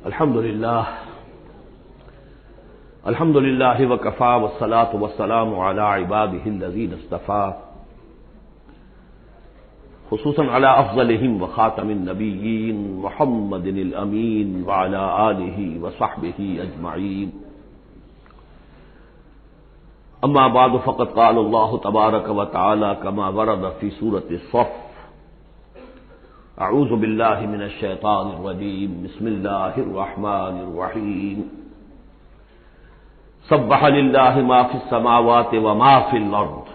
الحمد للہ وکفی والصلاة والسلام علی عباده الذین اصطفی خصوصا علی افضلهم وخاتم النبیین محمد الامین وعلی آلہ وصحبہ اجمعین اما بعد فقد قال اللہ تبارک وتعالی کما ورد فی سورۃ الصف اعوذ باللہ من الشیطان الرجیم بسم اللہ الرحمن الرحیم سبح للہ ما فی السماوات وما فی الارض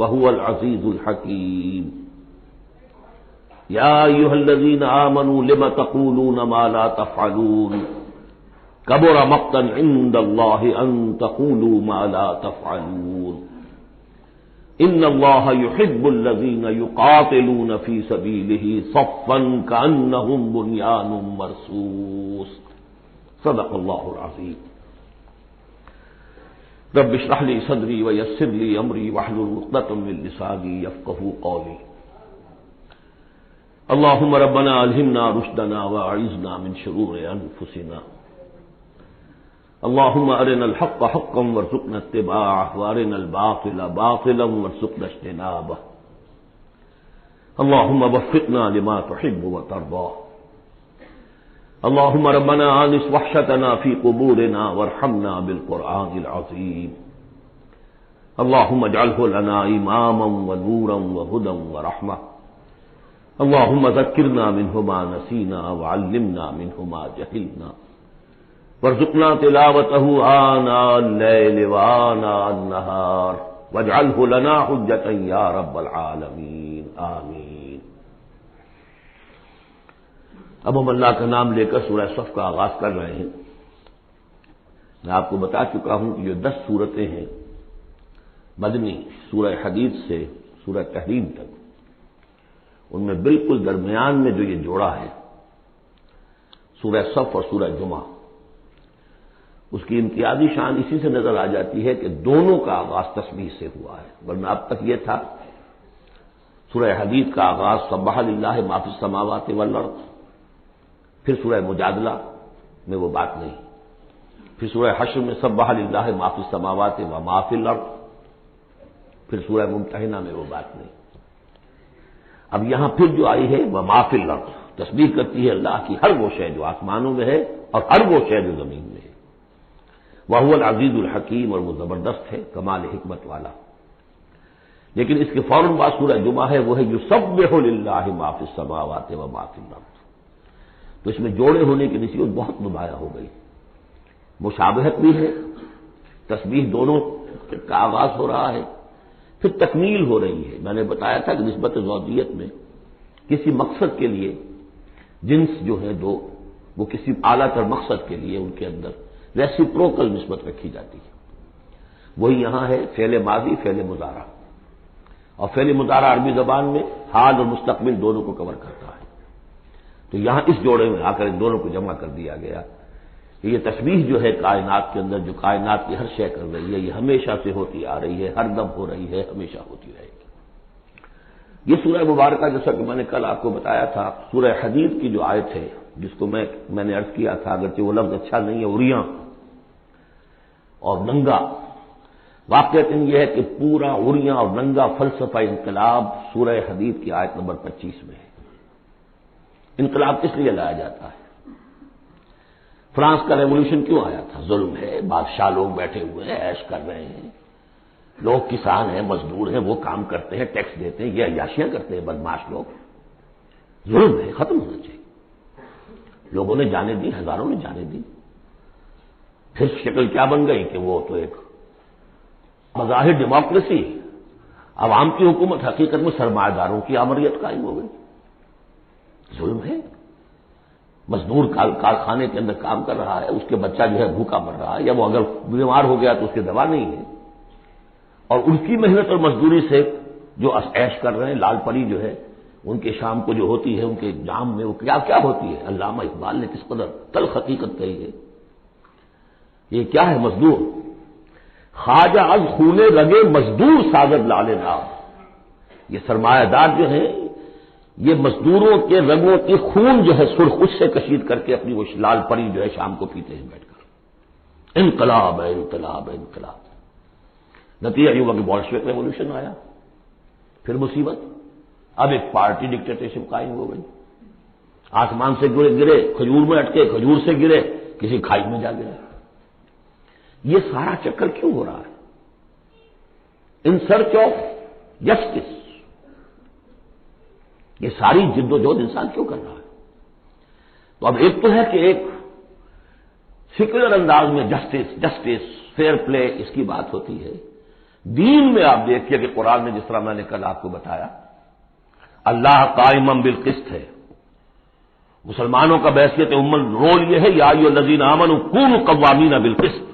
وهو العزیز الحکیم یا ایھا الذین آمنوا لم تقولون ما لا تفعلون کبر مقتا عند اللہ ان تقولوا ما لا تفعلون ان اللہ یحب الذین یقاتلون فی سبیلہ صفا کأنہم بنیان مرصوص صدق اللہ العظیم رب اشرح لی صدری ویسر لی امری واحلل عقدۃ من لسانی یفقہوا قولی اللہم ربنا الہمنا رشدنا واعذنا من شرور انفسنا اللہم ارنا الحق حقا وارزقنا اتباعہ وارنا الباطل باطلا وارزقنا اجتنابہ اللہم وفقنا لما تحب وترضى اللہم ربنا آنس وحشتنا فی قبورنا وارحمنا بالقرآن العظیم اللہم اجعلہ لنا اماما ونورا وہدى ورحمہ اللہم ذکرنا منہ ما نسینا وعلمنا منہ ما جہلنا وارزقنا تلاوته آناء الليل وآناء النهار واجعله لنا حجة يا رب العالمین آمین۔ اب ہم اللہ کا نام لے کر سورہ صف کا آغاز کر رہے ہیں۔ میں آپ کو بتا چکا ہوں کہ جو 10 سورتیں ہیں مدنی سورہ حدید سے سورہ تحریم تک، ان میں بالکل درمیان میں جو یہ جوڑا ہے سورہ صف اور سورہ جمعہ، اس کی امتیازی شان اسی سے نظر آ جاتی ہے کہ دونوں کا آغاز تسبیح سے ہوا ہے، ورنہ اب تک یہ تھا سورہ حدید کا آغاز سبح للہ ما فی السماوات والارض، پھر سورہ مجادلہ میں وہ بات نہیں، پھر سورہ حشر میں سبح للہ ما فی السماوات وما فی الارض، پھر سورہ ممتحنہ میں وہ بات نہیں۔ اب یہاں پھر جو آئی ہے وما فی الارض، تسبیح کرتی ہے اللہ کی ہر وہ شے جو آسمانوں میں ہے اور ہر وہ شے جو زمین میں ہے۔ وَهُوَ الْعَزِيزُ الْحَكِيمُ، اور وہ زبردست ہے، کمال حکمت والا۔ لیکن اس کے فوراً بعد سورہ جمعہ ہے، وہ ہے يُسَبِّحُ لِلَّهِ مَا فِي السَّمَاوَاتِ وَمَا فِي الْأَرْضِ، تو اس میں جوڑے ہونے کی نسبت بہت نمایاں ہو گئی، مشابہت بھی ہے، تسبیح دونوں کا آغاز ہو رہا ہے، پھر تکمیل ہو رہی ہے۔ میں نے بتایا تھا کہ نسبت زوجیت میں کسی مقصد کے لیے جنس جو ہے دو، وہ کسی اعلیٰ تر مقصد کے لیے ان کے اندر ریسیپروکل نسبت رکھی جاتی ہے۔ وہی یہاں ہے فعل ماضی فعل مضارع، اور فعل مضارع عربی زبان میں حال اور مستقبل دونوں کو کور کرتا ہے، تو یہاں اس جوڑے میں آ کر ان دونوں کو جمع کر دیا گیا کہ یہ تسبیح جو ہے کائنات کے اندر، جو کائنات کی ہر شے کر رہی ہے، یہ ہمیشہ سے ہوتی آ رہی ہے، ہر دم ہو رہی ہے، ہمیشہ ہوتی رہے گی۔ یہ سورہ مبارکہ جیسا کہ میں نے کل آپ کو بتایا تھا، سورہ حدید کی جو آیت ہے جس کو میں نے عرض کیا تھا، اگرچہ وہ لفظ اچھا نہیں ہے، عریاں اور ننگا، واقعات یہ ہے کہ پورا عریاں اور ننگا فلسفہ انقلاب سورہ حدید کی آیت نمبر 25 میں ہے۔ انقلاب کس لیے لایا جاتا ہے؟ فرانس کا ریولوشن کیوں آیا تھا؟ ظلم ہے، بادشاہ لوگ بیٹھے ہوئے ہیں، عیش کر رہے ہیں، لوگ کسان ہیں، مزدور ہیں، وہ کام کرتے ہیں، ٹیکس دیتے ہیں، یہ عیاشیاں کرتے ہیں بدماش لوگ، ظلم ہے، ختم ہونا چاہیے۔ لوگوں نے جانے دی، ہزاروں نے جانے دی، پھر شکل کیا بن گئی کہ وہ تو ایک بظاہر ڈیموکریسی، عوام کی حکومت، حقیقت میں سرمایہ داروں کی آمریت قائم ہو گئی۔ ظلم ہے، مزدور کارخانے کے اندر کام کر رہا ہے، اس کے بچہ جو ہے بھوکا مر رہا ہے، یا وہ اگر بیمار ہو گیا تو اس کی دوا نہیں ہے، اور ان کی محنت اور مزدوری سے جو عیش کر رہے ہیں، لال پری جو ہے ان کے شام کو جو ہوتی ہے، ان کے جام میں وہ کیا کیا ہوتی ہے، علامہ اقبال نے کس قدر تلخ حقیقت کہی ہے۔ یہ کیا ہے؟ مزدور، خواجہ از خونے رگے مزدور سازد لال نام، یہ سرمایہ دار جو ہیں یہ مزدوروں کے رگوں کی خون جو ہے سرخ اس سے کشید کر کے اپنی وہ لال پری جو ہے شام کو پیتے ہیں بیٹھ کر. انقلاب ہے، انقلاب ہے، انقلاب. نتیجہ یہ ہوا کہ بولشوک ریولوشن آیا، پھر مصیبت. اب ایک پارٹی ڈکٹیٹرشپ قائم ہو گئی. آسمان سے گرے، کھجور میں اٹکے، کھجور سے گرے، کسی کھائی میں جا گرے. یہ سارا چکر کیوں ہو رہا ہے؟ In search of justice. یہ ساری جد و جہد انسان کیوں کر رہا ہے؟ تو اب ایک تو ہے کہ ایک سیکولر انداز میں جسٹس فیئر پلے اس کی بات ہوتی ہے. دین میں آپ دیکھیے کہ قرآن نے جس طرح میں نے کل آپ کو بتایا، اللہ قائم بالقسط ہے. مسلمانوں کا بحیثیت امت رول یہ ہے، یا ایھا الذین آمنوا کونوا قوامین بالقسط،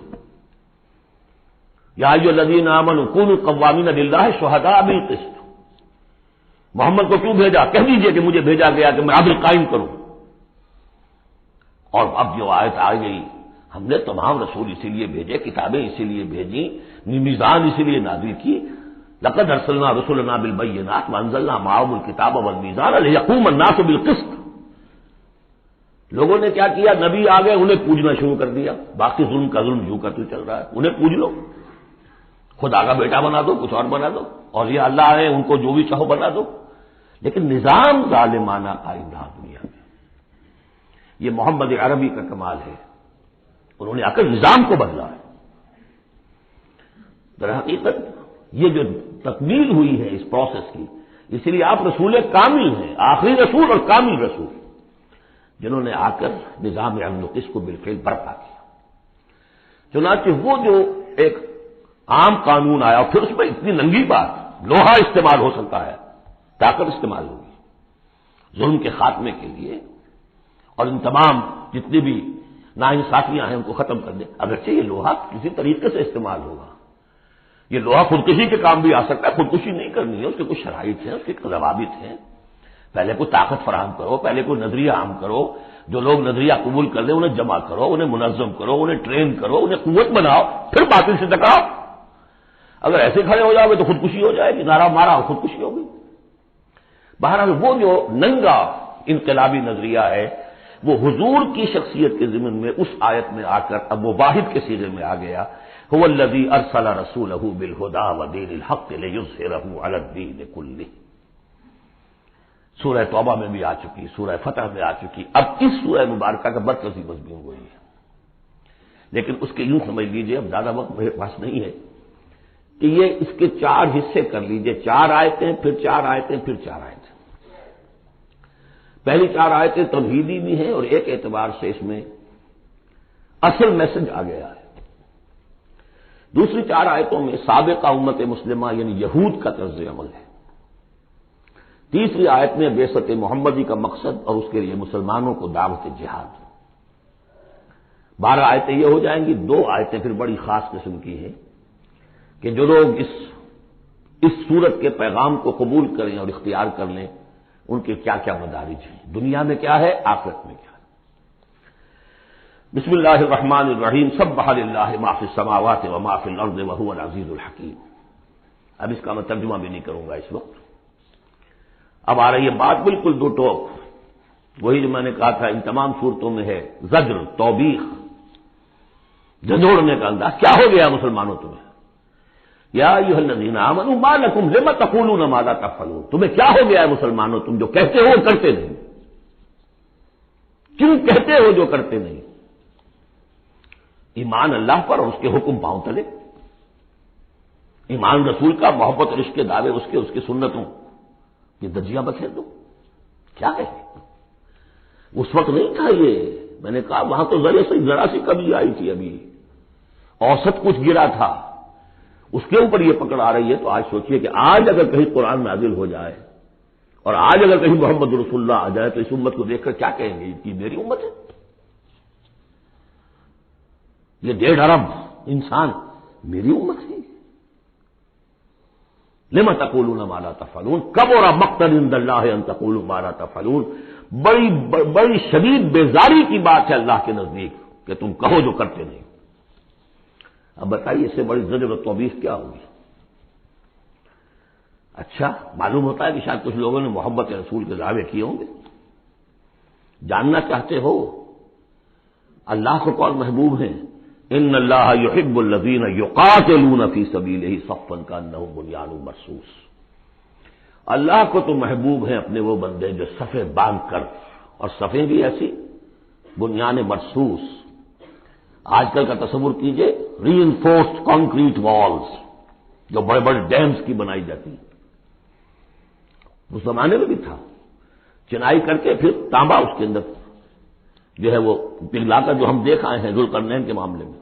یا ایھا الذین آمنوا کونوا قوامین للہ شہداء بالقسط. محمد کو کیوں بھیجا؟ کہہ دیجئے کہ مجھے بھیجا گیا کہ میں عدل قائم کروں. اور اب جو آیت آ گئی، ہم نے تمام رسول اسی لیے بھیجے، کتابیں اسی لیے بھیجی، میزان اسی لیے نازل کی. لقد ارسلنا رسلنا بالبینات وانزلنا معهم الکتاب والمیزان لیقوم الناس بالقسط. لوگوں نے کیا کیا؟ نبی آ گئے، انہیں پوجنا شروع کر دیا. باقی ظلم کا ظلم یوں کرتے چل رہا ہے. انہیں پوج لو، خدا کا بیٹا بنا دو، کچھ اور بنا دو، اور یہ اللہ ہے ان کو جو بھی چاہو بنا دو. لیکن نظام ظالمانہ قائم رہا دنیا میں. یہ محمد عربی کا کمال ہے، انہوں نے آ کر نظام کو بدلا ہے. در حقیقت یہ جو تکمیل ہوئی ہے اس پروسیس کی، اسی لیے آپ رسول کامل ہیں، آخری رسول اور کامل رسول، جنہوں نے آ کر نظام امن و قسط کو بالفعل برپا کیا. چنانچہ وہ جو ایک عام قانون آیا، پھر اس میں اتنی ننگی بات، لوہا استعمال ہو سکتا ہے، طاقت استعمال ہوگی ظلم کے خاتمے کے لیے، اور ان تمام جتنی بھی ناانصافیاں ہیں ان کو ختم کر دے. اگرچہ یہ لوہا کسی طریقے سے استعمال ہوگا، یہ لوہا خودکشی کے کام بھی آ سکتا ہے. خودکشی نہیں کرنی ہے، اس کے کچھ شرائط ہیں، اس کے ضوابط ہیں. پہلے کوئی طاقت فراہم کرو، پہلے کوئی نظریہ عام کرو، جو لوگ نظریہ قبول کر لیں انہیں جمع کرو، انہیں منظم کرو، انہیں ٹرین کرو، انہیں قوت بناؤ، پھر باطل سے ٹکراؤ. اگر ایسے کھڑے ہو جاؤ گے تو خودکشی ہو جائے گی، نعرہ مارا اور خودکشی ہوگی. بہرحال وہ جو ننگا انقلابی نظریہ ہے وہ حضور کی شخصیت کے ضمن میں اس آیت میں آ کر اب وہ واحد کے سیغے میں آ گیا. هو الذی ارسل رسولہ بالہدی ودین الحق لیظہرہ علی الدین کلہ. سورہ توبہ میں بھی آ چکی، سورہ فتح میں آ چکی، اب اس سورہ مبارکہ کا برکزی مضمون وہی ہے. لیکن اس کے یوں سمجھ لیجئے، اب زیادہ وقت میرے پاس نہیں ہے، کہ یہ اس کے 4 حصے کر لیجئے، 4 آیتیں، پھر 4 آیتیں، پھر 4 آیتیں. پہلی 4 آیتیں توحیدی بھی ہیں، اور ایک اعتبار سے اس میں اصل میسج آ گیا ہے. دوسری 4 آیتوں میں سابقہ امت مسلمہ یعنی یہود کا طرز عمل ہے. تیسری آیت میں بعثت محمدی کا مقصد اور اس کے لیے مسلمانوں کو دعوت جہاد. 12 آیتیں یہ ہو جائیں گی. 2 آیتیں پھر بڑی خاص قسم کی ہیں کہ جو لوگ اس سورت کے پیغام کو قبول کریں اور اختیار کر لیں ان کے کیا کیا مدارج ہیں، دنیا میں کیا ہے، آخرت میں کیا ہے. بسم اللہ الرحمن الرحیم. سبح للہ ما فی السماوات وما فی الارض وهو العزیز الحکیم. اب اس کا میں ترجمہ بھی نہیں کروں گا اس وقت. اب آ رہی ہے بات بالکل دو ٹوک، وہی جو میں نے کہا تھا ان تمام صورتوں میں ہے، زجر، توبیخ، جھنجھوڑنے کا انداز. کیا ہو گیا مسلمانوں تمہیں؟ یا ایھا الذین آمنوا ما لکم لم تقولون ما لا تفعلون. تمہیں کیا ہو گیا ہے مسلمانوں، تم جو کہتے ہو وہ کرتے نہیں. کیوں کہتے ہو جو کرتے نہیں؟ ایمان اللہ پر اور اس کے حکم پاؤں تلے، ایمان رسول کا، محبت اور عشق کے دعوے اس کی سنتوں یہ دجیاں بکھیر دو. کیا ہے؟ اس وقت نہیں تھا یہ. میں نے کہا وہاں تو ذرا سی کمی آئی تھی، ابھی اوسط کچھ گرا تھا، اس کے اوپر یہ پکڑ آ رہی ہے. تو آج سوچئے کہ آج اگر کہیں قرآن نازل ہو جائے اور آج اگر کہیں محمد رسول اللہ آ جائے تو اس امت کو دیکھ کر کیا کہیں گے کہ میری امت ہے؟ یہ 1.5 ارب انسان میری امت ہے. لم تقولون ما لا تفعلون کبر مقتا عند اللہ ان تقولوا ما لا تفعلون. بڑی شدید بیزاری کی بات ہے اللہ کے نزدیک کہ تم کہو جو کرتے نہیں. اب بتائیے اس سے بڑی زجر و توبیخ کیا ہوگی؟ اچھا، معلوم ہوتا ہے کہ شاید کچھ لوگوں نے محبت رسول کے دعوے کیے ہوں گے. جاننا چاہتے ہو اللہ کو کون محبوب ہیں؟ ان اللہ یحب الذین یقاتلون فی سبیلہ صفا کانہم بنیان مرصوص. اللہ کو تو محبوب ہیں اپنے وہ بندے جو صفیں باندھ کر، اور صفیں بھی ایسی بنیان مرصوص. آج کل کا تصور کیجئے، ری انفورسڈ کانکریٹ والز جو بڑے بڑے ڈیمز کی بنائی جاتی ہیں. اس زمانے میں بھی تھا، چنائی کر کے پھر تانبا اس کے اندر جو ہے وہ پگھلا کر، جو ہم دیکھ آئے ہیں ذوالقرنین کے معاملے میں،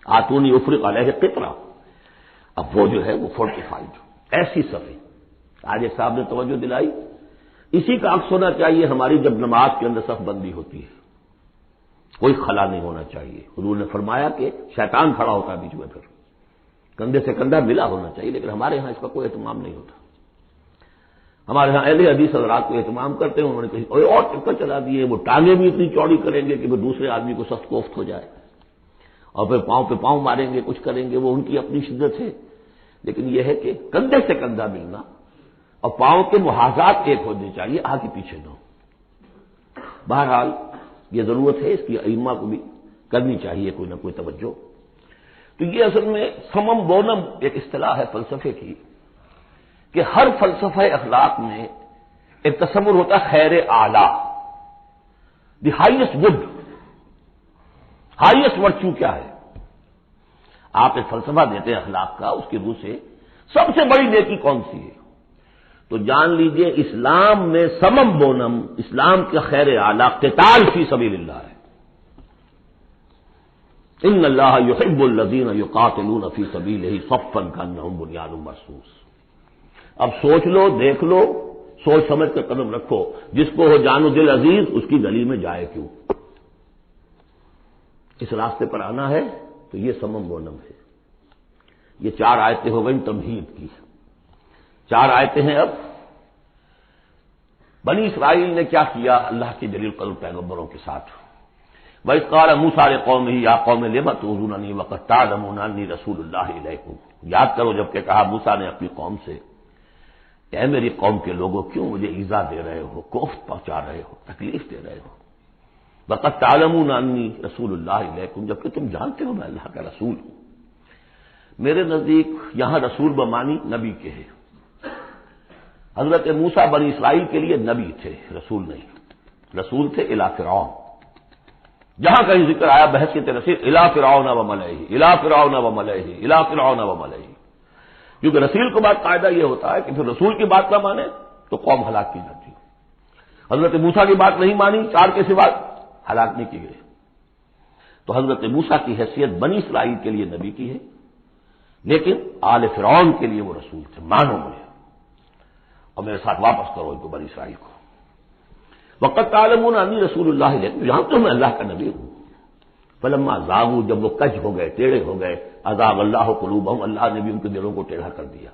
آتونی افرق علیہ قطرہ. اب وہ جو ہے وہ فورٹیفائڈ ایسی صفیں. آج ایک صاحب نے توجہ دلائی، اسی کا عکس ہونا چاہیے ہماری جب نماز کے اندر صف بندی ہوتی ہے، کوئی خلا نہیں ہونا چاہیے. حضور نے فرمایا کہ شیطان کھڑا ہوتا ہے بیچ میں، پھر کندھے سے کندھا ملا ہونا چاہیے. لیکن ہمارے ہاں اس کا کوئی اہتمام نہیں ہوتا. ہمارے ہاں اہل حدیث حضرات کو اہتمام کرتے ہیں، انہوں نے کہیں اور چکر چلا دیے، وہ ٹانگیں بھی اتنی چوڑی کریں گے کہ پھر دوسرے آدمی کو سخت کوفت ہو جائے، اور پھر پاؤں پہ پاؤں ماریں گے، کچھ کریں گے. وہ ان کی اپنی شدت ہے. لیکن یہ ہے کہ کندھے سے کندھا ملنا اور پاؤں کے محاذات ایک ہونے چاہیے، آگے پیچھے نہ ہو. بہرحال یہ ضرورت ہے، اس کی ائمہ کو بھی کرنی چاہیے کوئی نہ کوئی توجہ. تو یہ اصل میں سمم بونم ایک اصطلاح ہے فلسفے کی، کہ ہر فلسفہ اخلاق میں ایک تصور ہوتا ہے خیر اعلی، the highest good, highest virtue کیا ہے. آپ ایک فلسفہ دیتے ہیں اخلاق کا، اس کی روح سے سب سے بڑی نیکی کون سی ہے؟ تو جان لیجئے اسلام میں سمم بونم، اسلام کا خیر اعلی قتال فی سبیل اللہ ہے. ان اللہ یحب الذین یقاتلون فی سبیلہ صفا کانہم بنیان مرصوص. اب سوچ لو، دیکھ لو، سوچ سمجھ کر قدم رکھو. جس کو ہو جان و دل عزیز، اس کی گلی میں جائے کیوں؟ اس راستے پر آنا ہے تو یہ سمم بونم ہے. یہ 4 آیتیں ہو گئیں تمہید کی. 4 آیتیں ہیں اب. بنی اسرائیل نے کیا کیا اللہ کے جلیل القدر پیغمبروں کے ساتھ؟ وَإِذْ قَالَ مُوسَىٰ لِقَوْمِهِ يَا قَوْمِ لِمَ تُؤْذُونَنِي وَقَدْ تَعْلَمُونَ أَنِّي رَسُولُ اللَّهِ إِلَيْكُمْ. یاد کرو جب کہ کہا موسیٰ نے اپنی قوم سے کہ اے میری قوم کے لوگوں، کیوں مجھے ایذا دے رہے ہو، کوفت پہنچا رہے ہو، تکلیف دے رہے ہو. وَقَدْ تَعْلَمُونَ أَنِّي رَسُولُ اللَّهِ إِلَيْكُمْ، جبکہ تم جانتے ہو میں اللہ کا رسول ہوں. میرے نزدیک یہاں رسول بمانی نبی کے ہے. حضرت موسیٰ بنی اسرائیل کے لیے نبی تھے، رسول نہیں. رسول تھے الی فرعون. جہاں کہیں ذکر آیا بحث کی تفسیر الی فرعون و ملئہ، الی فرعون و ملئہ، الی فرعون و ملئہ. کیونکہ رسول کے بعد قاعدہ یہ ہوتا ہے کہ پھر رسول کی بات نہ مانے تو قوم ہلاک کی جاتی ہے. حضرت موسیٰ کی بات نہیں مانی، 4 کے سوا ہلاک نہیں کی گئی. تو حضرت موسیٰ کی حیثیت بنی اسرائیل کے لیے نبی کی ہے، لیکن آل فرعون کے لیے وہ رسول تھے. مانو مجھے اور میرے ساتھ واپس کرو ان کو، بنی اسرائیل کو. وقت تعلمون انی رسول اللہ علیکم، یہاں تو میں اللہ کا نبی ہوں. فلما زاغوا، جب وہ کج ہو گئے، ٹیڑھے ہو گئے، ازاغ اللہ قلوبہم، اللہ نے بھی ان کے دلوں کو ٹیڑھا کر دیا.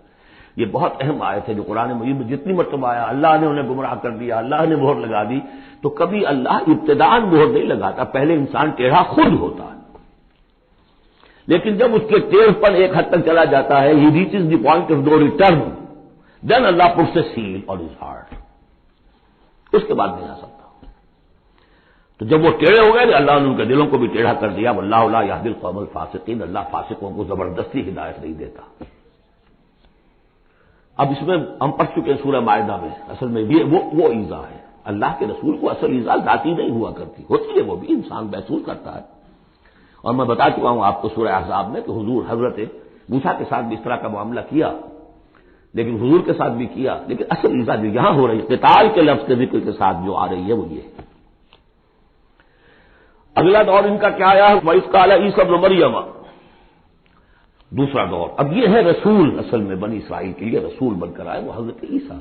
یہ بہت اہم آیت ہے جو قرآن مجید میں جتنی مرتبہ آیا اللہ نے انہیں گمراہ کر دیا، اللہ نے مہر لگا دی. تو کبھی اللہ ابتداءً مہر نہیں لگاتا، پہلے انسان ٹیڑھا خود ہوتا ہے. لیکن جب اس کے ٹیڑھ پر ایک حد تک چلا جاتا ہے، he reaches the point of no return, then اللہ puts a seal on his heart. اس کے بعد نہیں آ سکتا. تو جب وہ ٹیڑھے ہو گئے، اللہ نے ان کے دلوں کو بھی ٹیڑھا کر دیا. واللہ لا یہدی القوم الفاسقین، اللہ فاسقوں کو زبردستی ہدایت نہیں دیتا. اب اس میں ہم پڑھ چکے ہیں سورہ مائدہ میں، اصل میں یہ وہ ایذا ہے. اللہ کے رسول کو اصل ایذا ذاتی نہیں ہوا کرتی، ہوتی ہے وہ بھی، انسان محسوس کرتا ہے. اور میں بتا چکا ہوں آپ کو سورہ احزاب میں کہ حضور حضرت موسیٰ کے ساتھ بھی اس طرح کا معاملہ کیا، لیکن حضور کے ساتھ بھی کیا. لیکن اصل ایذا جو یہاں ہو رہی ہے قتال کے لفظ کے ذکر کے ساتھ جو آ رہی ہے وہ یہ ہے. اگلا دور ان کا کیا آیا ہے؟ وَإِذْ قَالَ عِیسیٰ ابْنُ مَرْیَمَ، دوسرا دور. اب یہ ہے رسول، اصل میں بنی اسرائیل کے لیے رسول بن کر آئے وہ حضرت عیسیٰ.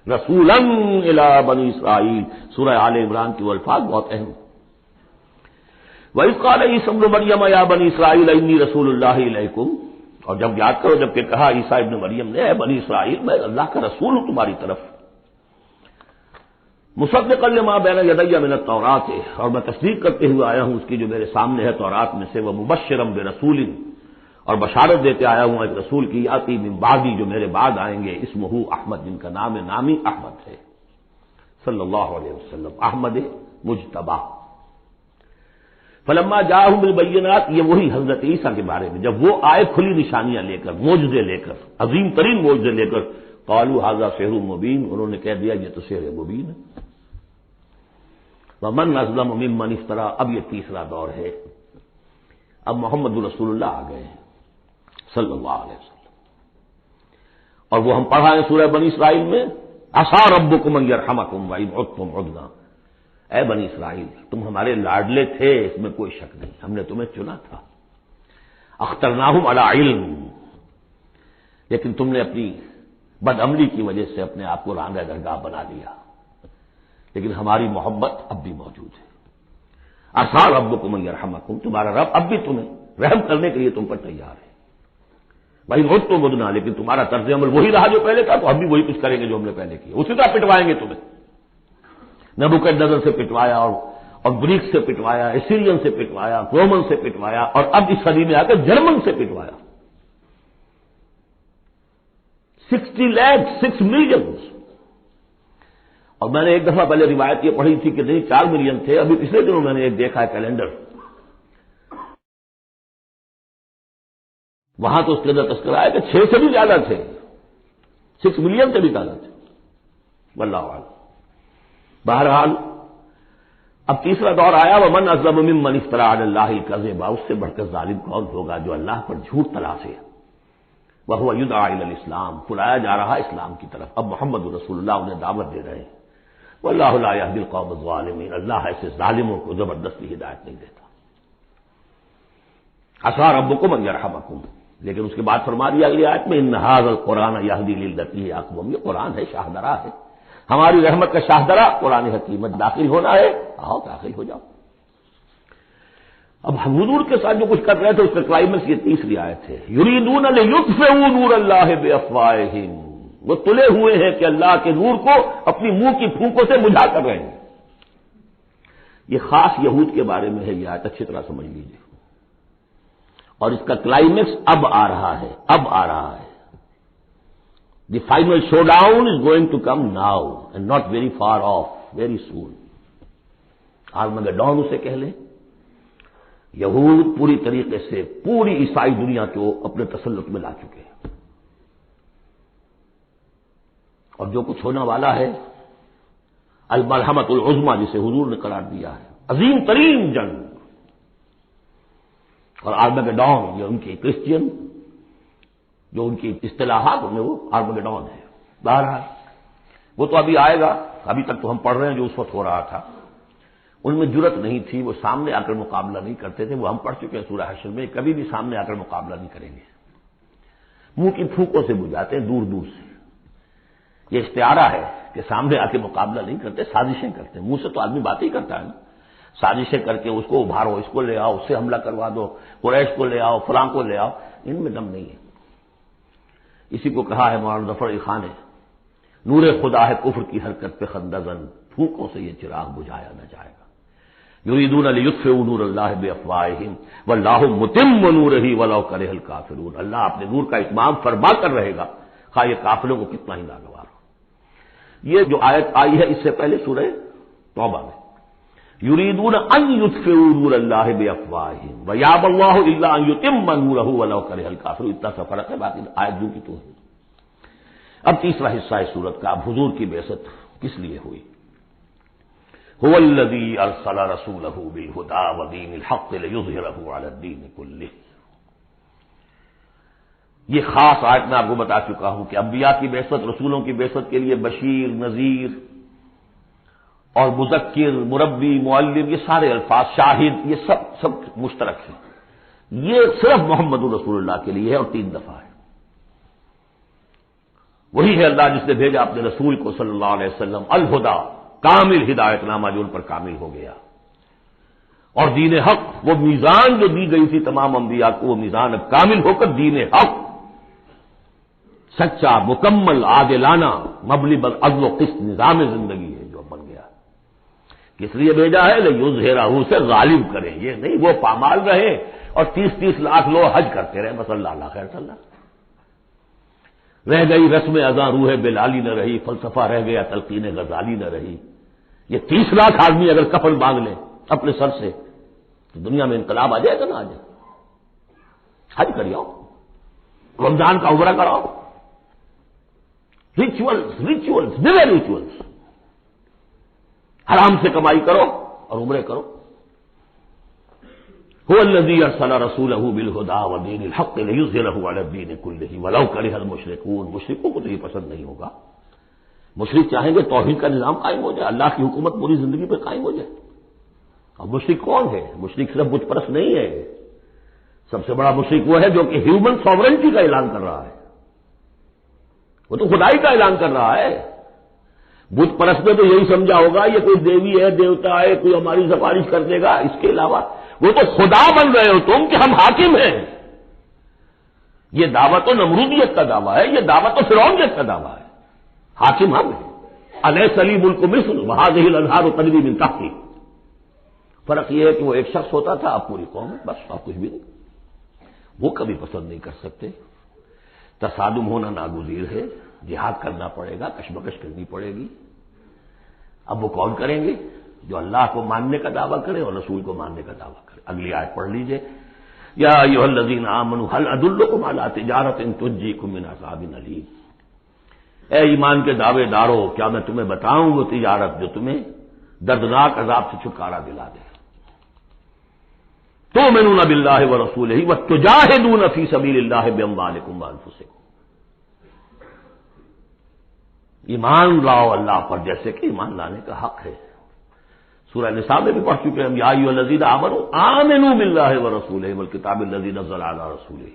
رسولاً الی بنی اسرائیل، سورہ آل عمران کی وہ الفاظ بہت اہم. وَإِذْ قَالَ عِیسیٰ ابْنُ مَرْیَمَ یَا بَنِی اسرائیل إِنِّی رَسُولُ اللَّهِ إِلَیکُم. اور جب یاد کرو جب کہ کہا عیسیٰ ابن مریم نے، اے بنی اسرائیل میں اللہ کا رسول ہوں تمہاری طرف. مصدقا لما بین یدی من التوراۃ، اور میں تصدیق کرتے ہوئے آیا ہوں اس کی جو میرے سامنے ہے تورات میں سے. وہ مبشرا برسول، اور بشارت دیتے آیا ہوں ایک رسول کی، یاتی من بعدی، جو میرے بعد آئیں گے، اسمہ احمد، جن کا نام نامی احمد ہے صلی اللہ علیہ وسلم، احمد مجتبی۔ فلما جاءہم بالبینات، یہ وہی حضرت عیسیٰ کے بارے میں، جب وہ آئے کھلی نشانیاں لے کر، معجزے لے کر، عظیم ترین معجزے لے کر، قالوا ھذا سحر مبین، انہوں نے کہہ دیا یہ تو سحر مبین ہے۔ ومن اظلم ممن افترا، اب یہ تیسرا دور ہے، اب محمد رسول اللہ آ گئے ہیں صلی اللہ علیہ وسلم، اور وہ ہم پڑھا ہے سورہ بنی اسرائیل میں، عسیٰ ربکم ان یرحمکم وان عدتم عدنا، اے بنی اسرائیل تم ہمارے لاڈلے تھے، اس میں کوئی شک نہیں، ہم نے تمہیں چنا تھا، اخترناہم علی علم، لیکن تم نے اپنی بد عملی کی وجہ سے اپنے آپ کو رانگہ درگاہ بنا لیا، لیکن ہماری محبت اب بھی موجود ہے۔ عسیٰ ربکم ان یرحمکم، تمہارا رب اب بھی تمہیں رحم کرنے کے لیے تم پر تیار ہے، بھائی خود تو بدنا، لیکن تمہارا طرز عمل وہی رہا جو پہلے تھا، تو ہم بھی وہی کچھ کریں گے جو ہم نے پہلے کیا، اسی طرح پٹوائیں گے تمہیں۔ نبوکدنصر سے پٹوایا، اور گریک سے پٹوایا، اسیرین سے پٹوایا، رومن سے پٹوایا، اور اب اس صدی میں آ کر جرمن سے پٹوایا۔ 60 لاکھ 6 ملین، اور میں نے ایک دفعہ پہلے روایت یہ پڑھی تھی کہ نہیں 4 ملین تھے، ابھی پچھلے دنوں میں نے ایک دیکھا ہے کیلنڈر، وہاں تو اس کے اندر تذکرہ ہے کہ 6 سے بھی زیادہ تھے، 6 ملین سے بھی زیادہ تھے، واللہ اعلم۔ بہرحال اب تیسرا دور آیا، ومن اظلم ممن افترى علی اللہ کذبا، اس سے بڑھ کر ظالم کون ہوگا جو اللہ پر جھوٹ تلاسے، وہو یدعی الی الاسلام، بلایا جا رہا اسلام کی طرف، اب محمد رسول اللہ انہیں دعوت دے رہے ہیں، واللہ لا یہدی القوم الظالمین، اللہ ایسے ظالموں کو زبردستی ہدایت نہیں دیتا۔ عسیٰ ربکم ان یرحمکم، لیکن اس کے بعد فرما دیا اگلی آیت میں، ان ھذا القرآن یہدی للتی ہی اقوم، یہ قرآن ہے، شاہدرہ ہے، ہماری رحمت کا شاہدرہ قرآن حکیم، داخل ہونا ہے آؤ داخل ہو جاؤ۔ اب ہم حضور کے ساتھ جو کچھ کر رہے تھے اس کا کلائمیکس یہ تیسری آیت ہے، یریدون لیطفئوا نور اللہ بافواہہم، وہ تلے ہوئے ہیں کہ اللہ کے نور کو اپنی منہ کی پھونکوں سے بجھا کر رہے ہیں۔ یہ خاص یہود کے بارے میں ہے یہ آیت، اچھی طرح سمجھ لیجیے، اور اس کا کلائمیکس اب آ رہا ہے، اب آ رہا ہے۔ The final showdown is going to come now and not very far off, very soon. Armageddon اسے کہہ لیں۔ یہود پوری طریقے سے پوری عیسائی دنیا کو اپنے تسلط میں لا چکے ہیں، اور جو کچھ ہونے والا ہے الملحمۃ العظمیٰ جسے حضور نے قرار دیا ہے، عظیم ترین جنگ، اور آرمگڈون یہ ان کی کرسچین جو ان کی اصطلاحات میں وہ آرمگڈون ہے۔ بہرحال وہ تو ابھی آئے گا، ابھی تک تو ہم پڑھ رہے ہیں جو اس وقت ہو رہا تھا، ان میں جرت نہیں تھی، وہ سامنے آ کر مقابلہ نہیں کرتے تھے، وہ ہم پڑھ چکے ہیں سورہ حشر میں، کبھی بھی سامنے آ کر مقابلہ نہیں کریں گے، منہ کی پھونکوں سے بجھاتے ہیں دور دور سے۔ یہ استعارہ ہے کہ سامنے آ کے مقابلہ نہیں کرتے، سازشیں کرتے ہیں، منہ سے تو آدمی بات ہی کرتا ہے نا، سازشیں کر کے اس کو ابھارو، اس کو لے آؤ، اس سے حملہ کروا دو، قریش کو لے آؤ، فلاں کو لے آؤ، ان میں دم نہیں ہے۔ اسی کو کہا ہے مولانا ظفر علی خان نے، نور خدا ہے کفر کی حرکت پہ خندزن، پھونکوں سے یہ چراغ بجھایا نہ جائے گا۔ یریدون لیطفئوا نور اللہ بافواہہم واللہ متم نورہ ولو کرہ الکافرون، اللہ اپنے نور کا اتمام فرما کر رہے گا، خواہ یہ کافروں کو کتنا ہی ناگوار ہو۔ یہ جو آیت آئی ہے اس سے پہلے سورہ توبہ میں، یریدون ان یطفئوا نور اللہ بافواہہم ویابی اللہ الا ان یتم نورہ ولو کرہ الکافرون، اتنا سا فرق ہے، باقی آیت جو کی تو ہے۔ اب تیسرا حصہ ہے سورت کا، اب حضور کی بعثت کس لیے ہوئی؟ هو الذی ارسل رسولہ بالہدی ودین الحق لیظہرہ علی الدین کلہ۔ یہ خاص آیت میں آپ کو بتا چکا ہوں کہ انبیاء کی بعثت، رسولوں کی بعثت کے لیے بشیر، نذیر اور مذکر، مربی، معلم، یہ سارے الفاظ، شاہد، یہ سب مشترک ہیں۔ یہ صرف محمد رسول اللہ کے لیے ہے، اور 3 دفعہ ہے۔ وہی ہے اللہ جس نے بھیجا اپنے رسول کو صلی اللہ علیہ وسلم، الہدا، کامل ہدایت نامہ جو ان پر کامل ہو گیا، اور دین حق، وہ میزان جو دی گئی تھی تمام انبیاء کو، وہ میزان اب کامل ہو کر دین حق، سچا، مکمل، عادلانہ، مبنی بر عدل و قسط نظام زندگی ہے جو بن گیا۔ کس لیے بھیجا ہے؟ لیظہرہ، اسے غالب کریں، یہ نہیں وہ پامال رہے اور 30-30 لاکھ لوگ حج کرتے رہے، بس اللہ اللہ خیر صلی اللہ. رہ گئی رسم ازاں روح بلالی نہ رہی، فلسفہ رہ گیا تلقین غزالی نہ رہی. یہ 30 لاکھ آدمی اگر کفن مانگ لیں اپنے سر سے تو دنیا میں انقلاب آ جائے گا نہ آ جائے. حج کریاؤ، رمضان کا عمرہ کراؤ، ریچولز حرام سے کمائی کرو اور عمرے کرو. هو الذي ارسل رسوله بالهدى ودين الحق ليظهره على الدين كله ولو كره المشركون. مشرکوں کو تو یہ پسند نہیں ہوگا. مشرک چاہیں گے توحید کا نظام قائم ہو جائے، اللہ کی حکومت پوری زندگی پہ قائم ہو جائے. اور مشرک کون ہے؟ مشرک صرف بت پرست نہیں ہے. سب سے بڑا مشرک وہ ہے جو کہ ہیومن ساورنٹی کا اعلان کر رہا ہے، وہ تو خدائی کا اعلان کر رہا ہے. بت پرست نے تو یہی سمجھا ہوگا یہ کوئی دیوی ہے، دیوتا ہے، کوئی ہماری سفارش کر دے گا. اس کے علاوہ وہ تو خدا بن رہے ہو تم کہ ہم حاکم ہیں. یہ دعویٰ تو نمرودیت کا دعویٰ ہے، یہ دعویٰ تو فرعونیت کا دعویٰ ہے. حاکم ہم ہیں. الیس لی ملک مصر وہذہ الانہار تجری من تحتی. فرق یہ ہے کہ وہ ایک شخص ہوتا تھا، اب پوری قوم ہے، بس اب کچھ بھی نہیں. وہ کبھی پسند نہیں کر سکتے. تصادم ہونا ناگزیر ہے، جہاد کرنا پڑے گا، کشمکش کرنی پڑے گی. اب وہ کون کریں گے؟ جو اللہ کو ماننے کا دعویٰ کرے اور رسول کو ماننے کا دعویٰ کرے. اگلی آیت پڑھ لیجئے. یا ایھا الذین آمنوا هل ادلکم علی تجارۃ تنجیکم من عذاب الیم. اے ایمان کے دعوے دارو، کیا میں تمہیں بتاؤں وہ تجارت جو تمہیں دردناک عذاب سے چھٹکارا دلا دے. تؤمنون باللہ ورسولہ وتجاہدون فی سبیل اللہ باموالکم وانفسکم. ایمان لاؤ اللہ پر جیسے کہ ایمان لانے کا حق ہے. سورہ نساء میں بھی پڑھ چکے ہم. یا ایھا الذین آمنوا آمنوا باللہ ورسولہ والکتاب الذی نزل علی رسولہ.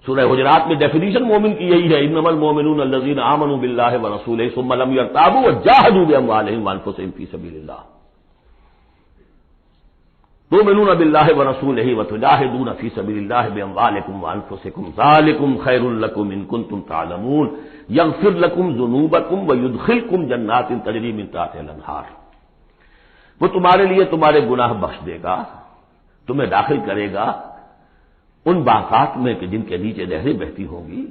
سورہ حجرات میں ڈیفینیشن مومن کی یہی ہے، انما المؤمنون الذین آمنوا باللہ ورسولہ ثم لم یرتابوا وجاہدوا باموالہم وانفسہم فی سبیل اللہ. تؤمنون باللہ ورسولہ وتجاہدون فی سبیل اللہ باموالکم وانفسکم ذالکم خیر لکم ان کنتم تعلمون یغفر لکم ذنوبکم ویدخلکم جنات تجری من تحتہا الانہار. وہ تمہارے لیے تمہارے گناہ بخش دے گا، تمہیں داخل کرے گا ان باغات میں کہ جن کے نیچے نہریں بہتی ہوں گی،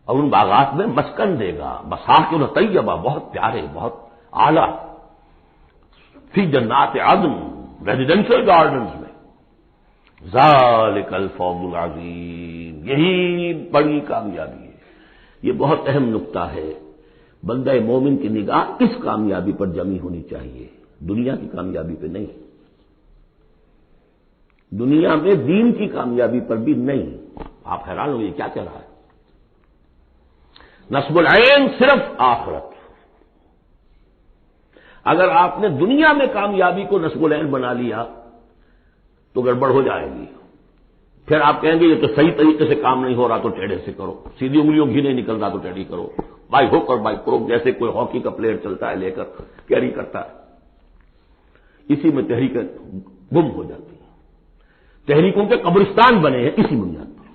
اور ان باغات میں مسکن دے گا. مساکن طیبہ، بہت پیارے، بہت اعلیٰ. فی جنات عدن، ریزیڈینشل گارڈنز میں. ذالک الفوز العظیم، یہی بڑی کامیابی ہے. یہ بہت اہم نقطہ ہے. بندہ مومن کی نگاہ کس کامیابی پر جمی ہونی چاہیے؟ دنیا کی کامیابی پہ نہیں، دنیا میں دین کی کامیابی پر بھی نہیں. آپ حیران ہو یہ کیا کہہ رہا ہے؟ نصب العین صرف آخرت. اگر آپ نے دنیا میں کامیابی کو نصب العین بنا لیا تو گڑبڑ ہو جائے گی. پھر آپ کہیں گے یہ تو صحیح طریقے سے کام نہیں ہو رہا تو ٹیڑھے سے کرو، سیدھی انگلیوں گھی نہیں نکل رہا تو ٹیڑھی کرو. بائی ہوک اور بائی کروک، جیسے کوئی ہاکی کا پلیئر چلتا ہے لے کر کیری کرتا ہے. اسی میں تحریکیں گم ہو جاتی ہیں. تحریکوں کے قبرستان بنے ہیں اسی بنیاد پر.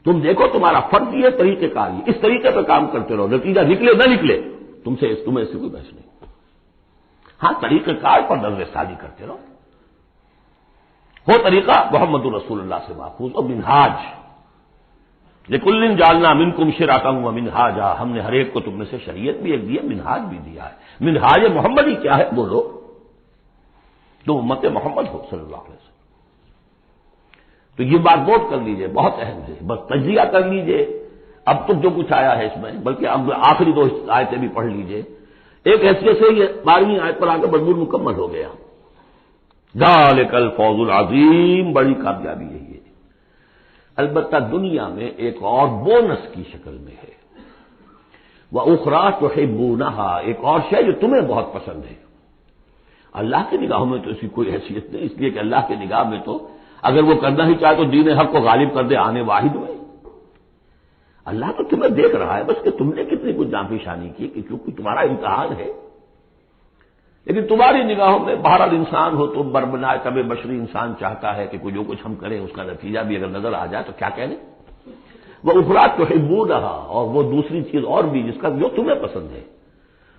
تم دیکھو تمہارا فرض یہ طریقہ کار یہ، اس طریقے پہ کام کرتے رہو، نتیجہ نکلے نہ نکلے تمہیں اس سے کوئی بحث نہیں. ہاں طریقہ کار پر نظر ثانی کرتے رہو. وہ طریقہ محمد رسول اللہ سے ماخوذ. اور منہاج لکل جعلنا منکم شرعۃ ومنہاجا، ہم نے ہر ایک کو تم میں سے شریعت بھی ایک دیا، منہاج بھی دیا ہے. منہاج محمد ہی کیا ہے بولو؟ تو امت محمد ہو صلی اللہ علیہ وسلم. تو یہ بات نوٹ کر لیجئے، بہت اہم ہے. بس تجزیہ کر لیجئے اب تک جو کچھ آیا ہے اس میں، بلکہ اب آخری 2 آیتیں بھی پڑھ لیجئے. ایک حیثیت سے یہ 12ویں آیت پر آ کر مضمون مکمل ہو گیا. ذالک الفوز العظیم، بڑی کامیابی یہی ہے. البتہ دنیا میں ایک اور بونس کی شکل میں ہے. وَأُخْرَىٰ تُحِبُّونَهَا، ایک اور شے جو تمہیں بہت پسند ہے. اللہ کی نگاہوں میں تو اس کی کوئی حیثیت نہیں، اس لیے کہ اللہ کی نگاہ میں تو اگر وہ کرنا ہی چاہے تو دین حق کو غالب کر دے آنے واحد میں. اللہ تو تمہیں دیکھ رہا ہے بس کہ تم نے کتنی کچھ جانفشانی کی، کہ کیونکہ تمہارا امتحان ہے. لیکن تمہاری نگاہوں میں بہرحال انسان ہو تو بربنائے طبع بشری انسان چاہتا ہے کہ کوئی جو کچھ ہم کریں اس کا نتیجہ بھی اگر نظر آ جائے تو کیا کہنے. وہ افراد تحبونہا، اور وہ دوسری چیز اور بھی جس کا جو تمہیں پسند ہے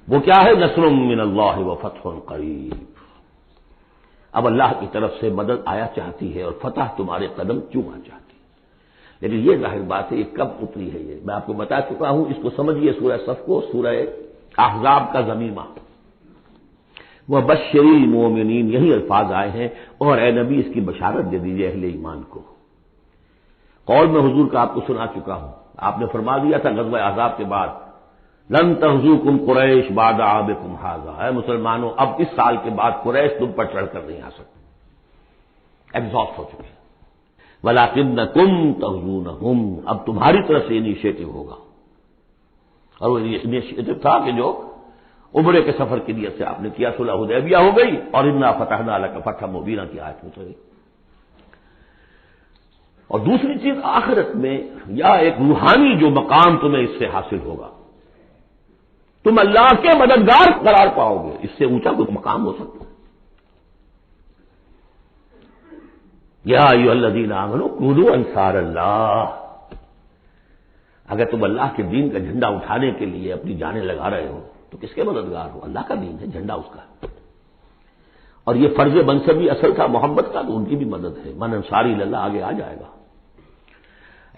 وہ کیا ہے؟ نصر من اللہ وفتح قریب. اب اللہ کی طرف سے مدد آیا چاہتی ہے اور فتح تمہارے قدم چوما چاہتی ہے۔ لیکن یہ ظاہر بات ہے یہ کب اتری ہے، یہ میں آپ کو بتا چکا ہوں، اس کو سمجھیے سورہ صف کو سورہ احزاب کا ضمیمہ، وہ بشری المومنین یہی الفاظ آئے ہیں، اور اے نبی اس کی بشارت دے دیجیے اہل ایمان کو۔ قول میں حضور کا آپ کو سنا چکا ہوں، آپ نے فرما دیا تھا غزوہ احزاب کے بعد، لن تغزوکم قریش بعد عامکم ھذا، اے مسلمانوں اب اس سال کے بعد قریش تم پر چڑھ کر نہیں آ سکتے، ایگزاسٹ ہو چکے، ولکنکم تغزونہم، اب تمہاری طرف سے انیشیٹو ہوگا، اور وہ انیشیٹو تھا کہ جو عمرے کے سفر کی نیت سے آپ نے کیا، صلح حدیبیہ ہو گئی اور انا فتحنا لک فتحا مبینا کی آیت اتر گئی۔ اور دوسری چیز آخرت میں یا ایک روحانی جو مقام تمہیں اس سے حاصل ہوگا، تم اللہ کے مددگار قرار پاؤ گے، اس سے اونچا کوئی مقام ہو سکتا ہے۔ یا ایھا الذین آمنوا کونوا انصار اللہ، اگر تم اللہ کے دین کا جھنڈا اٹھانے کے لیے اپنی جانیں لگا رہے ہو تو کس کے مددگار ہو؟ اللہ کا دین ہے، جھنڈا اس کا ہے، اور یہ فرض منصبی اصل تھا محمد کا، تو ان کی بھی مدد ہے، من انصاری اللہ آگے آ جائے گا۔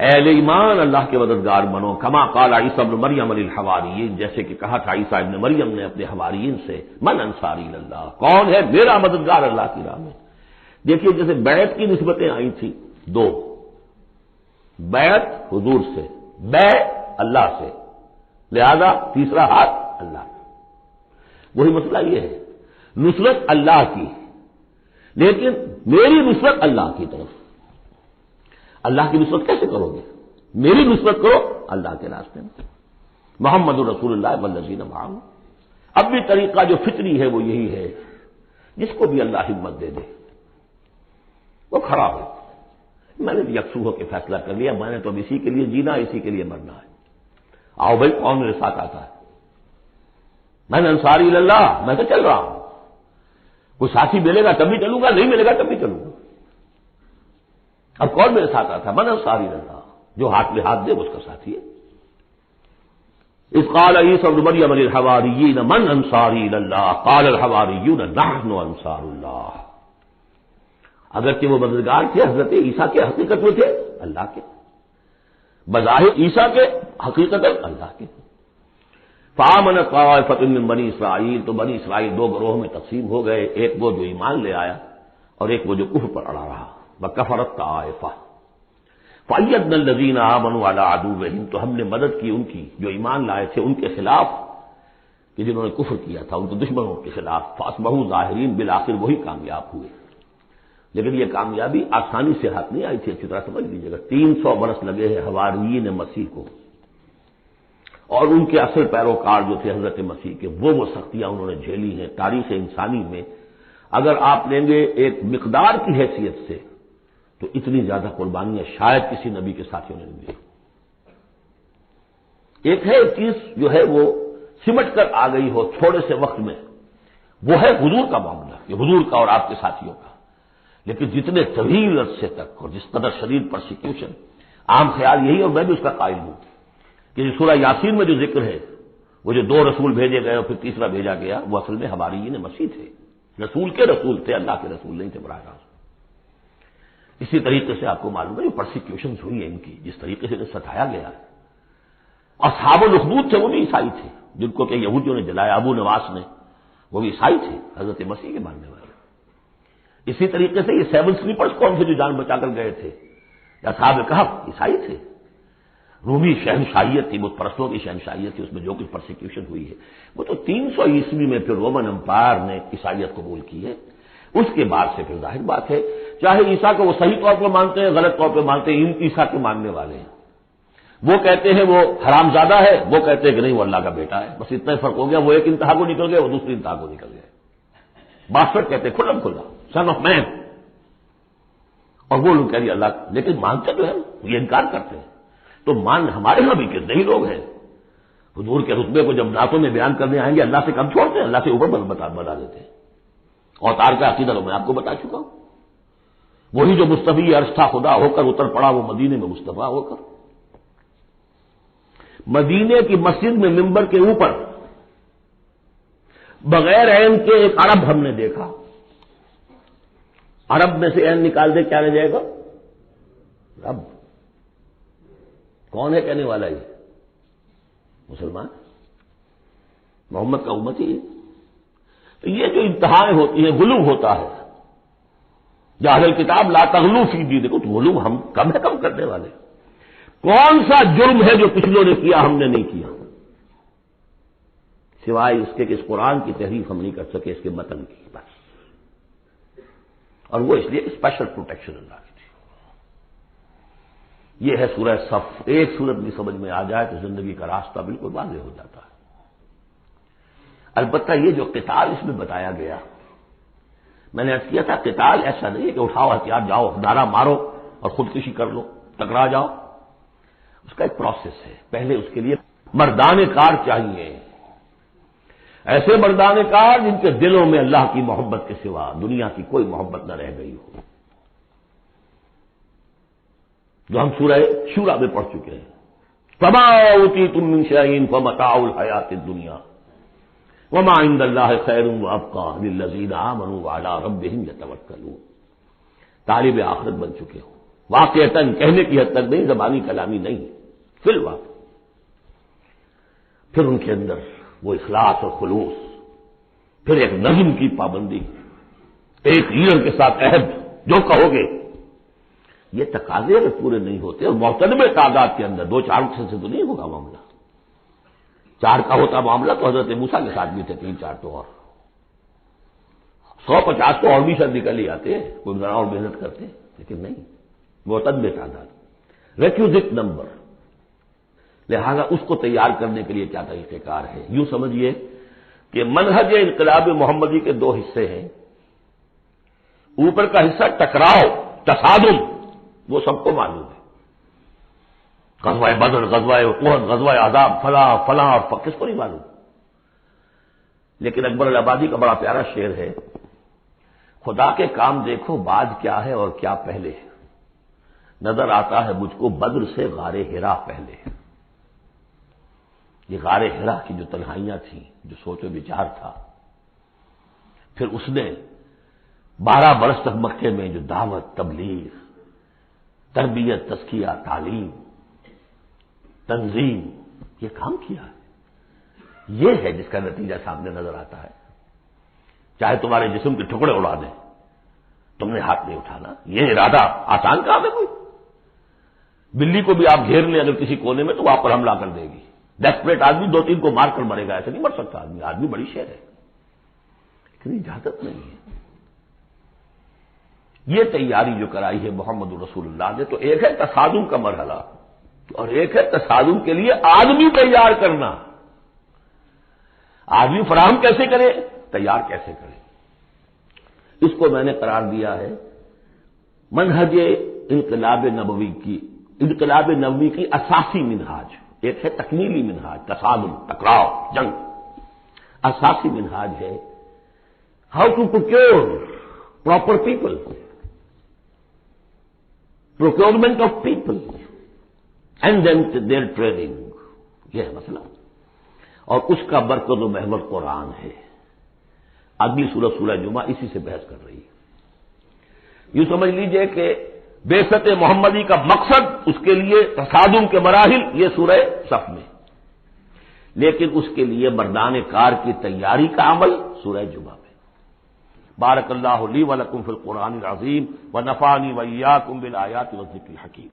اہل ایمان اللہ کے مددگار بنو، کما قال عیسی ابن مریم للحواریین، جیسے کہ کہا تھا عیسی ابن مریم نے اپنے حواریین سے، من انصاری اللہ، کون ہے میرا مددگار اللہ کی راہ میں۔ دیکھیے جیسے بیعت کی نسبتیں آئی تھی دو، بیعت حضور سے، بے اللہ سے، لہذا تیسرا ہاتھ اللہ، وہی مسئلہ یہ ہے، نصرت اللہ کی، لیکن میری نصرت اللہ کی طرف۔ اللہ کی نصرت کیسے کرو گے؟ میری نصرت کرو اللہ کے راستے میں، محمد رسول اللہ والذین معہ۔ اب بھی طریقہ جو فطری ہے وہ یہی ہے، جس کو بھی اللہ ہمت دے دے وہ کھڑا ہو۔ میں نے یکسو ہو کے فیصلہ کر لیا، میں نے تو اب اسی کے لیے جینا، اسی کے لیے مرنا ہے، آؤ بھائی کون میرے ساتھ آتا ہے؟ میں نے انصاری اللہ، میں تو چل رہا ہوں، کوئی ساتھی ملے گا تب بھی چلوں گا، نہیں ملے گا تب بھی چلوں گا۔ اب کون میرے ساتھ آتا ہے؟ من انصاری اللہ، جو ہاتھ میں ہاتھ دے اس کا ساتھی ہے۔ اذ قال عیسی ابن مریم للحواریین من انصاری اللہ قال الحواریون نحن انصار اللہ۔ اگرچہ وہ مددگار تھے حضرت عیسیٰ کے، حقیقت میں تھے اللہ کے، بظاہر عیسیٰ کے، حقیقت اللہ کے۔ فآمن طائفۃ من بنی اسرائیل، تو بنی اسرائیل دو گروہوں میں تقسیم ہو گئے، ایک وہ جو ایمان لے آیا اور ایک وہ جو کفر پر اڑا رہا، وکفرت طائفہ فأیدنا الذین آمنوا علی عدوہم، تو ہم نے مدد کی ان کی جو ایمان لائے تھے ان کے خلاف، کہ جنہوں نے کفر کیا تھا ان کے دشمنوں کے خلاف، فاصبحوا ظاہرین، بالآخر وہی کامیاب ہوئے۔ لیکن یہ کامیابی آسانی سے ہاتھ نہیں آئی تھی، اچھی طرح سمجھ لیجیے گا، 300 برس لگے ہیں حواریین مسیح کو، اور ان کے اصل پیروکار جو تھے حضرت مسیح کے، وہ سختیاں انہوں نے جھیلی ہیں تاریخ انسانی میں۔ اگر آپ لیں گے ایک مقدار کی حیثیت سے تو اتنی زیادہ قربانیاں شاید کسی نبی کے ساتھیوں نے نہیں دی۔ ایک ہے ایک چیز جو ہے وہ سمٹ کر آ گئی ہو تھوڑے سے وقت میں، وہ ہے حضور کا معاملہ، یہ حضور کا اور آپ کے ساتھیوں کا، لیکن جتنے طویل عرصے تک اور جس قدر شدید پرسیکیوشن، عام خیال یہی، اور میں بھی اس کا قائل ہوں کہ سورہ یاسین میں جو ذکر ہے، وہ جو 2 رسول بھیجے گئے اور پھر تیسرا بھیجا گیا، وہ اصل میں حواریین مسیح تھے، رسول کے رسول تھے، اللہ کے رسول نہیں تھے براہ راست۔ اسی طریقے سے آپ کو معلوم ہے جو پرسیکیوشنز ہوئی ہیں ان کی، جس طریقے سے انہیں ستایا گیا ہے، اصحاب الاخدود تھے وہ بھی عیسائی تھے، جن کو کہ یہودیوں نے جلایا، ابو نواس نے، وہ بھی عیسائی تھے، حضرت مسیح کے ماننے والے۔ اسی طریقے سے یہ 7 سلیپرز کون سے جو جان بچا کر گئے تھے، اصحاب کہف عیسائی تھے۔ رومی شہنشاہیت تھی، بت پرستوں کی شہنشاہیت تھی، اس میں جو کچھ پرسیکیوشن ہوئی ہے وہ تو 300 عیسوی میں پھر رومن امپائر نے عیسائیت قبول کی ہے، اس کے بعد سے پھر ظاہر بات ہے چاہے عیسیٰ کو وہ صحیح طور پر مانتے ہیں غلط طور پہ مانتے ہیں، ان عیسیٰ کے ماننے والے ہیں، وہ کہتے ہیں وہ حرام زادہ ہے، وہ کہتے ہیں کہ نہیں وہ اللہ کا بیٹا ہے، بس اتنا ہی فرق ہو گیا، وہ ایک انتہا کو نکل گئے، وہ دوسری انتہا کو نکل گئے۔ باسفٹ کہتے ہیں کھلم کھلا سن آف مین، اور وہ لوگ کہہ رہے اللہ، لیکن مانتے تو ہیں، یہ انکار کرتے ہیں۔ تو مان ہمارے یہاں بھی کتنے ہی لوگ ہیں حضور کے رتبے کو جب نعتوں میں بیان کرنے آئیں گے اللہ سے کم چھوڑتے ہیں، اللہ سے اوپر بتا دیتے ہیں۔ اوتار کا عقیدہ تو میں آپ کو بتا چکا ہوں، وہی جو مصطفی عرش تھا خدا ہو کر اتر پڑا وہ مدینے میں مصطفیٰ ہو کر۔ مدینے کی مسجد میں ممبر کے اوپر بغیر عین کے ایک عرب ہم نے دیکھا، عرب میں سے این نکال دے کیا رہ جائے گا؟ رب۔ کون ہے کہنے والا یہ؟ مسلمان، محمد کا امتی ہے۔ تو یہ جو انتہائیں ہوتی ہیں، غلو ہوتا ہے، یا اہل کتاب لا تغلو فی دینکم، تو غلو ہم کم ہے کم کرنے والے۔ کون سا جرم ہے جو پچھلوں نے کیا ہم نے نہیں کیا، سوائے اس کے کہ اس قرآن کی تحریف ہم نہیں کر سکے، اس کے متن کی بس، اور وہ اس لیے اسپیشل پروٹیکشن اللہ کی تھی۔ یہ ہے سورہ صف۔ ایک سورت بھی سمجھ میں آ جائے تو زندگی کا راستہ بالکل واضح ہو جاتا ہے۔ البتہ یہ جو قتال اس میں بتایا گیا، میں نے عرض کیا تھا قتال ایسا نہیں ہے کہ اٹھاؤ ہتھیار جاؤ نعرہ مارو اور خودکشی کر لو، ٹکرا جاؤ۔ اس کا ایک پروسیس ہے۔ پہلے اس کے لیے مردان کار چاہیے، ایسے مردان کار جن کے دلوں میں اللہ کی محبت کے سوا دنیا کی کوئی محبت نہ رہ گئی ہو، جو ہم سورہ شورى میں پڑھ چکے ہیں۔ فما اوتیتم من شیء فمتاع الحیاۃ الدنیا وما عند اللہ خیر وابقى للذین آمنوا وعلی ربهم یتوکلون۔ طالب آخرت بن چکے ہو، واقعتاً کہنے کی حد تک نہیں، زبانی کلامی نہیں، فی الواقع۔ پھر ان کے اندر وہ اخلاص اور خلوص، پھر ایک نظم کی پابندی، ایک لیڈر کے ساتھ عہد، جو کہو گے۔ یہ تقاضے اگر پورے نہیں ہوتے، اور معتدل تعداد کے اندر 2-4 سے تو نہیں ہوگا معاملہ۔ 4 کا ہوتا معاملہ تو حضرت موسیٰ کے ساتھ بھی تھے، 3-4 تو اور 150 تو اور بھی شاید نکل ہی آتے، کوئی ذرا اور محنت کرتے، لیکن نہیں، معتدل تعداد، ریکوزٹ نمبر۔ لہذا اس کو تیار کرنے کے لیے کیا طریقہ کار ہے؟ یوں سمجھیے کہ منہج انقلاب محمدی کے 2 حصے ہیں۔ اوپر کا حصہ ٹکراؤ، تصادم، وہ سب کو معلوم ہے، غزوہ بدر، غزوہ احد، غزوہ احزاب، فلاں فلاں، کس کو نہیں معلوم؟ لیکن اکبر الآبادی کا بڑا پیارا شعر ہے، خدا کے کام دیکھو بعد کیا ہے اور کیا پہلے ہے، نظر آتا ہے مجھ کو بدر سے غار حرا پہلے۔ یہ غار حرا کی جو تنہائیاں تھیں، جو سوچ و بچار تھا، پھر اس نے 12 برس تک مکے میں جو دعوت، تبلیغ، تربیت، تزکیہ، تعلیم، تنظیم، یہ کام کیا ہے۔ یہ ہے جس کا نتیجہ سامنے نظر آتا ہے۔ چاہے تمہارے جسم کے ٹکڑے اڑا دیں، تم نے ہاتھ نہیں اٹھانا۔ یہ ارادہ آسان کام ہے کوئی؟ بلی کو بھی آپ گھیر لیں اگر کسی کونے میں تو وہ آپ پر حملہ کر دے گی۔ ڈیسپریٹ آدمی 2-3 کو مار کر مرے گا، ایسے نہیں مر سکتا آدمی۔ آدمی بڑی شیر ہے، لیکن اجازت نہیں ہے۔ یہ تیاری جو کرائی ہے محمد رسول اللہ نے، تو ایک ہے تصادم کا مرحلہ، اور ایک ہے تصادم کے لیے آدمی تیار کرنا۔ آدمی فراہم کیسے کرے، تیار کیسے کرے؟ اس کو میں نے قرار دیا ہے منہج انقلاب نبوی کی اساسی منہاج۔ ایک ہے تکمیلی منہاج، تصادم، ٹکراؤ، جنگ۔ اساسی منہاج ہے how to procure proper people, procurement of people and then their training. یہ ہے مسئلہ، اور اس کا مرکز و محور قرآن ہے۔ اگلی سورہ جمعہ اسی سے بحث کر رہی ہے۔ یوں سمجھ لیجئے کہ بعثت محمدی کا مقصد، اس کے لیے تصادم کے مراحل، یہ سورہ صف میں، لیکن اس کے لیے مردان کار کی تیاری کا عمل سورہ جمعہ میں۔ بارک اللہ لی ولکم فی القرآن العظیم ونفعنی وإیاکم بالآیات والذکر الحکیم۔